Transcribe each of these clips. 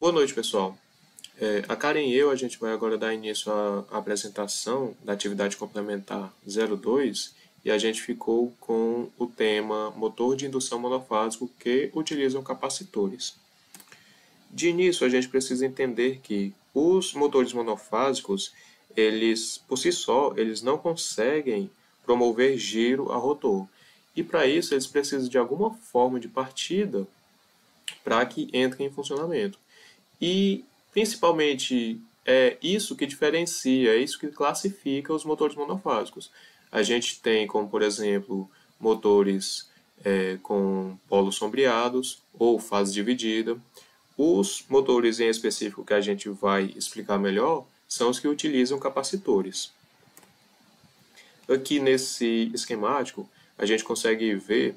Boa noite, pessoal. A Karen e eu, a gente vai agora dar início à apresentação da atividade complementar 02 e a gente ficou com o tema motor de indução monofásico que utilizam capacitores. De início, a gente precisa entender que os motores monofásicos, eles, por si só, eles não conseguem promover giro a rotor. E para isso, eles precisam de alguma forma de partida para que entre em funcionamento. E principalmente é isso que diferencia, é isso que classifica os motores monofásicos. A gente tem como, por exemplo, motores com polos sombreados ou fase dividida. Os motores em específico que a gente vai explicar melhor são os que utilizam capacitores. Aqui nesse esquemático, a gente consegue ver,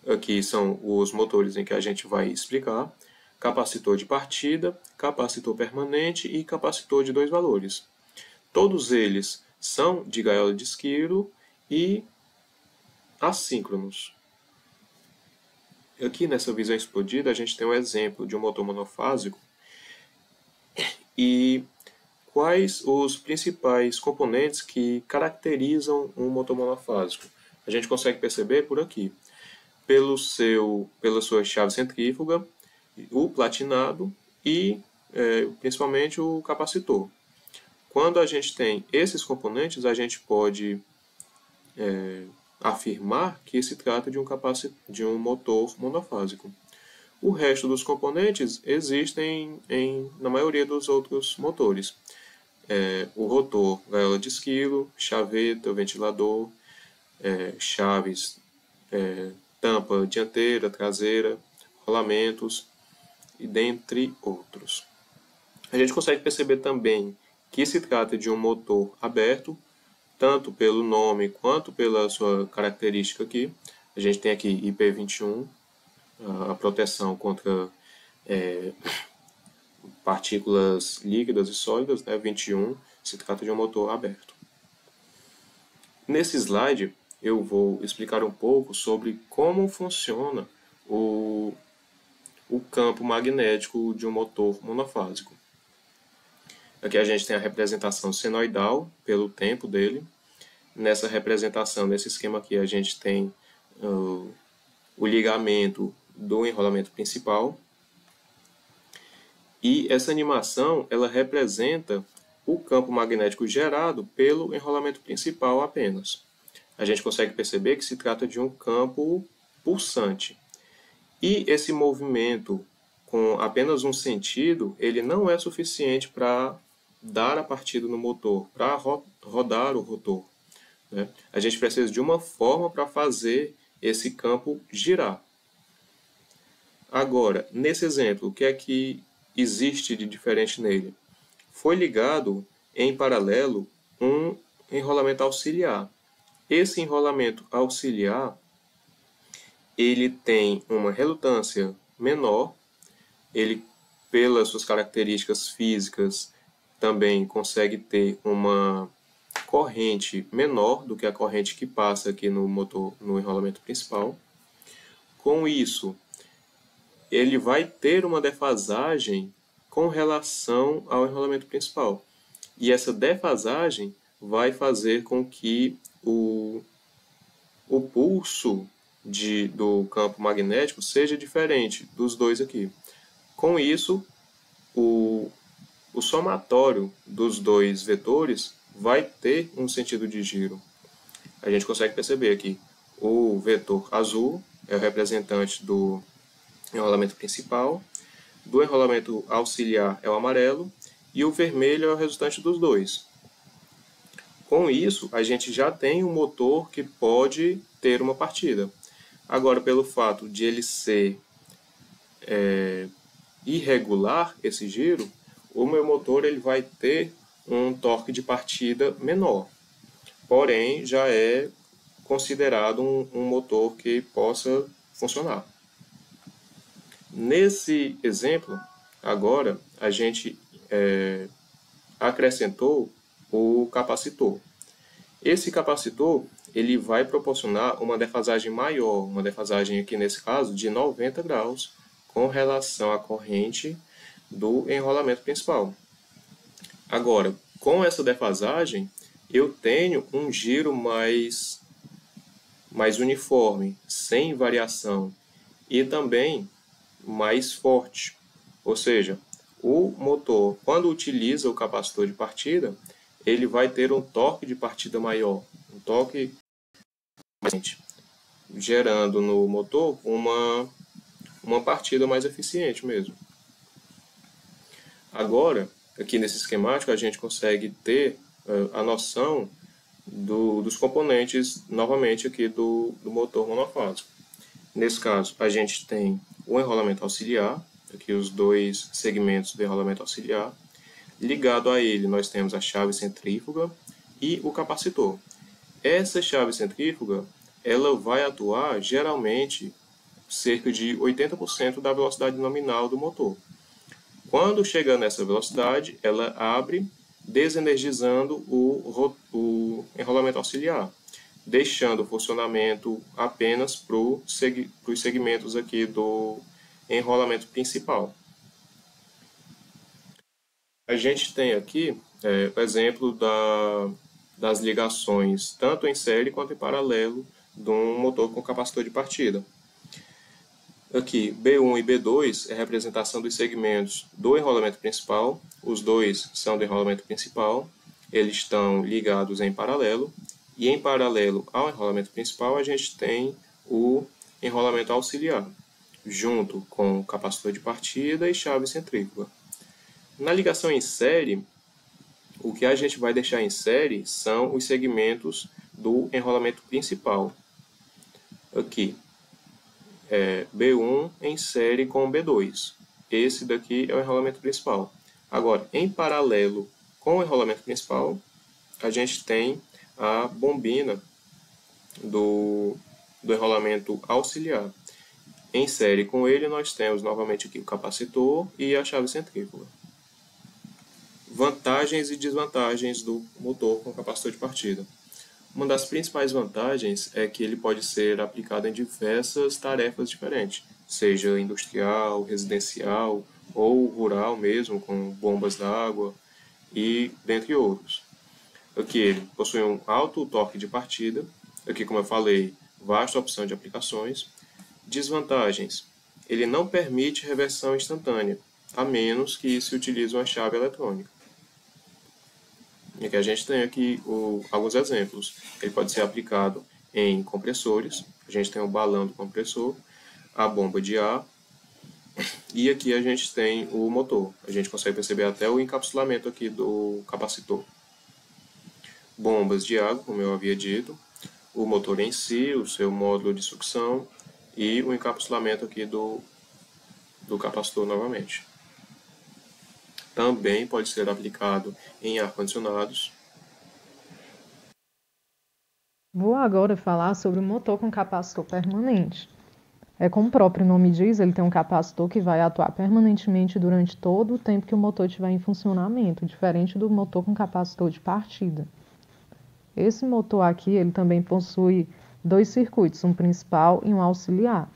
aqui são os motores em que a gente vai explicar, capacitor de partida, capacitor permanente e capacitor de dois valores. Todos eles são de gaiola de esquilo e assíncronos. Aqui nessa visão explodida a gente tem um exemplo de um motor monofásico e quais os principais componentes que caracterizam um motor monofásico. A gente consegue perceber por aqui, pela sua chave centrífuga, o platinado e principalmente o capacitor. Quando a gente tem esses componentes, a gente pode afirmar que se trata de um motor monofásico. O resto dos componentes existem na maioria dos outros motores. O rotor, gaiola de esquilo, chaveta, ventilador, chaves, tampa dianteira, traseira, rolamentos e dentre outros. A gente consegue perceber também que se trata de um motor aberto, tanto pelo nome quanto pela sua característica aqui. A gente tem aqui IP21, a proteção contra partículas líquidas e sólidas, né? 21, se trata de um motor aberto. Nesse slide, eu vou explicar um pouco sobre como funciona o campo magnético de um motor monofásico. Aqui a gente tem a representação senoidal pelo tempo dele. Nessa representação, nesse esquema aqui, a gente tem o ligamento do enrolamento principal. E essa animação, ela representa o campo magnético gerado pelo enrolamento principal apenas. A gente consegue perceber que se trata de um campo pulsante. E esse movimento com apenas um sentido, ele não é suficiente para dar a partida no motor, para rodar o rotor. Né? A gente precisa de uma forma para fazer esse campo girar. Agora, nesse exemplo, o que é que existe de diferente nele? Foi ligado em paralelo um enrolamento auxiliar. Esse enrolamento auxiliar, ele tem uma relutância menor, ele, pelas suas características físicas, também consegue ter uma corrente menor do que a corrente que passa aqui no motor, no enrolamento principal. Com isso, ele vai ter uma defasagem com relação ao enrolamento principal. E essa defasagem vai fazer com que o pulso do campo magnético seja diferente dos dois aqui. Com isso, o somatório dos dois vetores vai ter um sentido de giro. A gente consegue perceber aqui o vetor azul é o representante do enrolamento principal, do enrolamento auxiliar é o amarelo e o vermelho é o resultante dos dois. Com isso, a gente já tem um motor que pode ter uma partida. Agora, pelo fato de ele ser irregular, esse giro, o meu motor ele vai ter um torque de partida menor. Porém, já é considerado um motor que possa funcionar. Nesse exemplo, agora, a gente acrescentou o capacitor. Esse capacitor ele vai proporcionar uma defasagem maior, uma defasagem aqui nesse caso de 90 graus, com relação à corrente do enrolamento principal. Agora, com essa defasagem, eu tenho um giro mais uniforme, sem variação, e também mais forte. Ou seja, o motor, quando utiliza o capacitor de partida, ele vai ter um torque de partida maior, um torque mais, gerando no motor uma partida mais eficiente mesmo. Agora, aqui nesse esquemático, a gente consegue ter a noção dos componentes, novamente, aqui do motor monofásico. Nesse caso, a gente tem o enrolamento auxiliar, aqui os dois segmentos do enrolamento auxiliar. Ligado a ele, nós temos a chave centrífuga e o capacitor. Essa chave centrífuga, ela vai atuar, geralmente, cerca de 80% da velocidade nominal do motor. Quando chega nessa velocidade, ela abre, desenergizando o enrolamento auxiliar, deixando o funcionamento apenas para os segmentos aqui do enrolamento principal. A gente tem aqui o exemplo das ligações, tanto em série quanto em paralelo, de um motor com capacitor de partida. Aqui, B1 e B2 é a representação dos segmentos do enrolamento principal. Os dois são do enrolamento principal. Eles estão ligados em paralelo. E em paralelo ao enrolamento principal, a gente tem o enrolamento auxiliar, junto com o capacitor de partida e chave centrífuga. Na ligação em série, o que a gente vai deixar em série são os segmentos do enrolamento principal. Aqui, B1 em série com B2. Esse daqui é o enrolamento principal. Agora, em paralelo com o enrolamento principal, a gente tem a bombina do enrolamento auxiliar. Em série com ele, nós temos novamente aqui o capacitor e a chave centrífuga. Vantagens e desvantagens do motor com capacitor de partida. Uma das principais vantagens é que ele pode ser aplicado em diversas tarefas diferentes, seja industrial, residencial ou rural mesmo, com bombas d'água e dentre outros. Aqui ele possui um alto torque de partida, aqui como eu falei, vasta opção de aplicações. Desvantagens: ele não permite reversão instantânea, a menos que se utilize uma chave eletrônica. E aqui a gente tem aqui alguns exemplos. Ele pode ser aplicado em compressores. A gente tem o balão do compressor, a bomba de ar. E aqui a gente tem o motor. A gente consegue perceber até o encapsulamento aqui do capacitor. Bombas de água, como eu havia dito. O motor em si, o seu módulo de sucção. E o encapsulamento aqui do capacitor novamente. Também pode ser aplicado em ar-condicionados. Vou agora falar sobre o motor com capacitor permanente. Como o próprio nome diz, ele tem um capacitor que vai atuar permanentemente durante todo o tempo que o motor estiver em funcionamento, diferente do motor com capacitor de partida. Esse motor aqui, ele também possui dois circuitos, um principal e um auxiliar.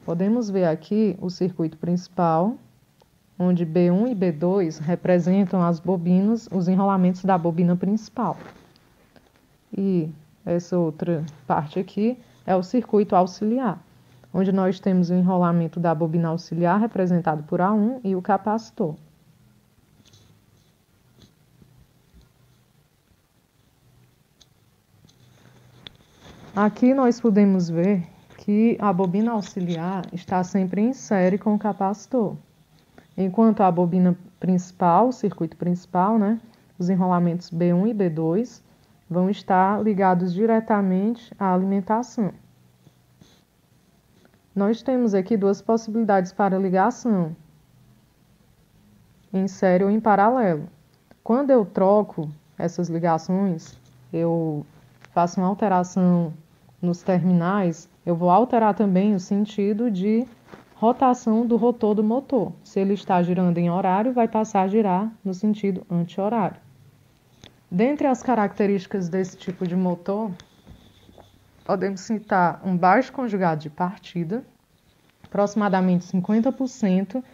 Podemos ver aqui o circuito principal, onde B1 e B2 representam as bobinas, os enrolamentos da bobina principal. E essa outra parte aqui é o circuito auxiliar, onde nós temos o enrolamento da bobina auxiliar representado por A1 e o capacitor. Aqui nós podemos ver que a bobina auxiliar está sempre em série com o capacitor. Enquanto a bobina principal, o circuito principal, os enrolamentos B1 e B2 vão estar ligados diretamente à alimentação. Nós temos aqui duas possibilidades para ligação, em série ou em paralelo. Quando eu troco essas ligações, eu faço uma alteração nos terminais, eu vou alterar também o sentido de rotação do rotor do motor. Se ele está girando em horário, vai passar a girar no sentido anti-horário. Dentre as características desse tipo de motor, podemos citar um baixo conjugado de partida, aproximadamente 50%,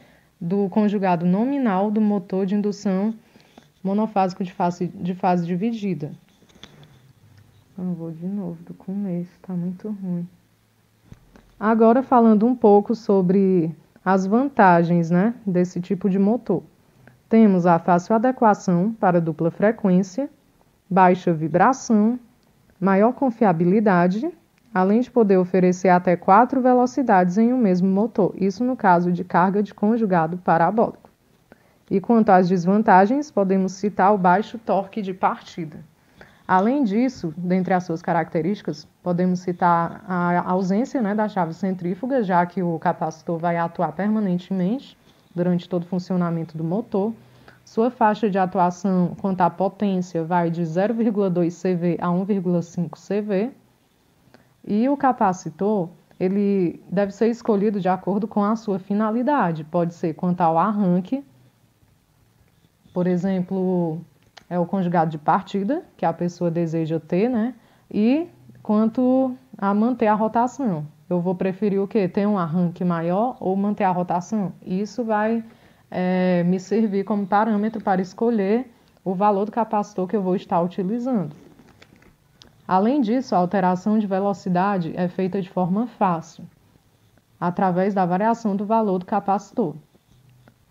do conjugado nominal do motor de indução monofásico de fase dividida. Eu vou de novo do começo, está muito ruim. Agora falando um pouco sobre as vantagens, né, desse tipo de motor. Temos a fácil adequação para dupla frequência, baixa vibração, maior confiabilidade, além de poder oferecer até 4 velocidades em um mesmo motor, isso no caso de carga de conjugado parabólico. E quanto às desvantagens, podemos citar o baixo torque de partida. Além disso, dentre as suas características, podemos citar a ausência, né, da chave centrífuga, já que o capacitor vai atuar permanentemente durante todo o funcionamento do motor. Sua faixa de atuação quanto à potência vai de 0,2 CV a 1,5 CV. E o capacitor, ele deve ser escolhido de acordo com a sua finalidade. Pode ser quanto ao arranque, por exemplo, é o conjugado de partida que a pessoa deseja ter, né? E quanto a manter a rotação. Eu vou preferir o quê? Ter um arranque maior ou manter a rotação? Isso vai me servir como parâmetro para escolher o valor do capacitor que eu vou estar utilizando. Além disso, a alteração de velocidade é feita de forma fácil, através da variação do valor do capacitor.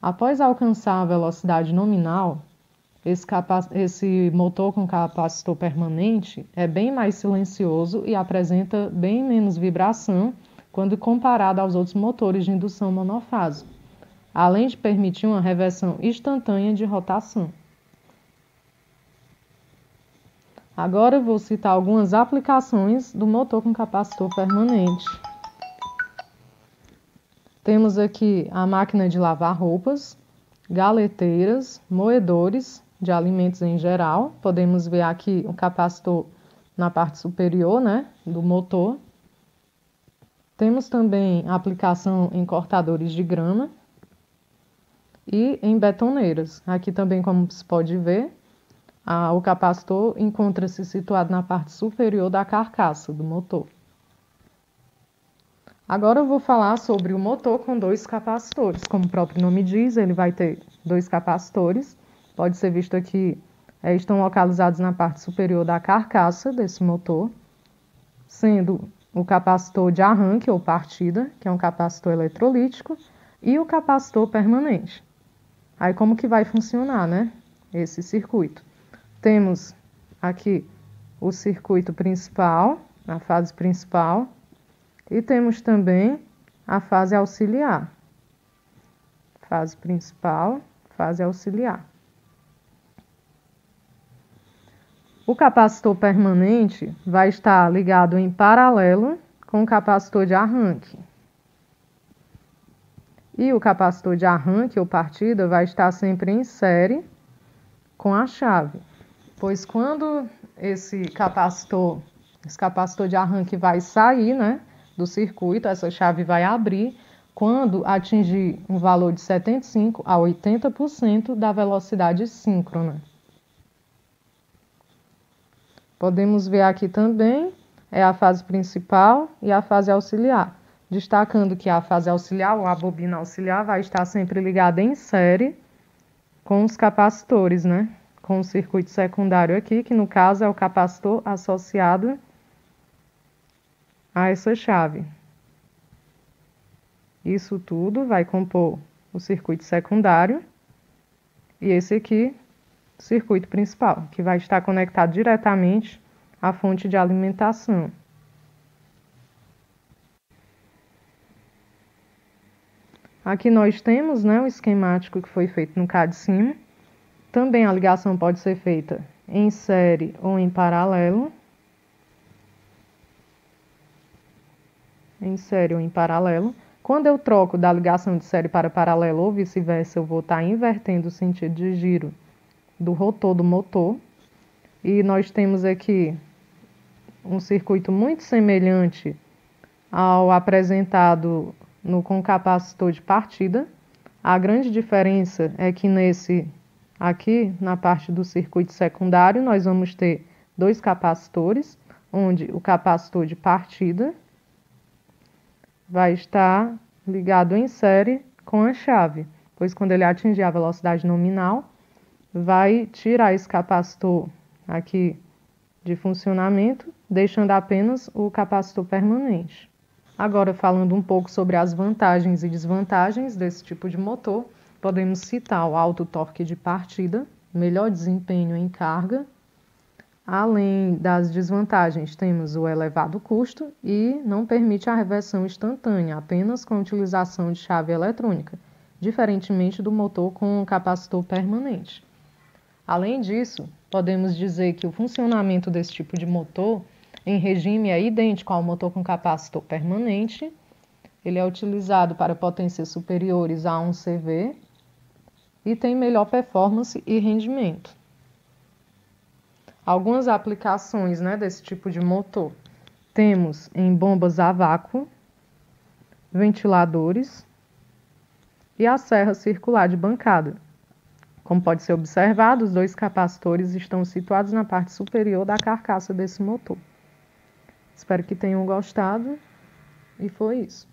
Após alcançar a velocidade nominal, esse motor com capacitor permanente é bem mais silencioso e apresenta bem menos vibração quando comparado aos outros motores de indução monofásica, além de permitir uma reversão instantânea de rotação. Agora eu vou citar algumas aplicações do motor com capacitor permanente. Temos aqui a máquina de lavar roupas, galeteiras, moedores de alimentos em geral. Podemos ver aqui o capacitor na parte superior, né, do motor. Temos também a aplicação em cortadores de grama e em betoneiras. Aqui também, como se pode ver, o capacitor encontra-se situado na parte superior da carcaça do motor. Agora eu vou falar sobre o motor com 2 capacitores. Como o próprio nome diz, ele vai ter 2 capacitores. Pode ser visto aqui, estão localizados na parte superior da carcaça desse motor, sendo o capacitor de arranque ou partida, que é um capacitor eletrolítico, e o capacitor permanente. Aí como que vai funcionar, né, esse circuito? Temos aqui o circuito principal, a fase principal, e temos também a fase auxiliar. Fase principal, fase auxiliar. O capacitor permanente vai estar ligado em paralelo com o capacitor de arranque. E o capacitor de arranque ou partida vai estar sempre em série com a chave. Pois quando esse capacitor de arranque vai sair, né, do circuito, essa chave vai abrir quando atingir um valor de 75% a 80% da velocidade síncrona. Podemos ver aqui também a fase principal e a fase auxiliar, destacando que a fase auxiliar ou a bobina auxiliar vai estar sempre ligada em série com os capacitores, né? Com o circuito secundário aqui, que no caso é o capacitor associado a essa chave. Isso tudo vai compor o circuito secundário e esse aqui, o circuito principal, que vai estar conectado diretamente à fonte de alimentação. Aqui nós temos, né, o esquemático que foi feito no CAD de cima. Também a ligação pode ser feita em série ou em paralelo. Em série ou em paralelo. Quando eu troco da ligação de série para paralelo ou vice-versa, eu vou estar invertendo o sentido de giro do rotor do motor. E nós temos aqui um circuito muito semelhante ao apresentado com capacitor de partida. A grande diferença é que aqui na parte do circuito secundário nós vamos ter 2 capacitores, onde o capacitor de partida vai estar ligado em série com a chave. pois quando ele atingir a velocidade nominal, vai tirar esse capacitor aqui de funcionamento, deixando apenas o capacitor permanente. Agora, falando um pouco sobre as vantagens e desvantagens desse tipo de motor, podemos citar o alto torque de partida, melhor desempenho em carga. Além das desvantagens, temos o elevado custo e não permite a reversão instantânea, apenas com a utilização de chave eletrônica, diferentemente do motor com capacitor permanente. Além disso, podemos dizer que o funcionamento desse tipo de motor em regime é idêntico ao motor com capacitor permanente. Ele é utilizado para potências superiores a 1 CV e tem melhor performance e rendimento. Algumas aplicações, desse tipo de motor. Temos em bombas a vácuo, ventiladores e a serra circular de bancada. Como pode ser observado, os dois capacitores estão situados na parte superior da carcaça desse motor. Espero que tenham gostado e foi isso.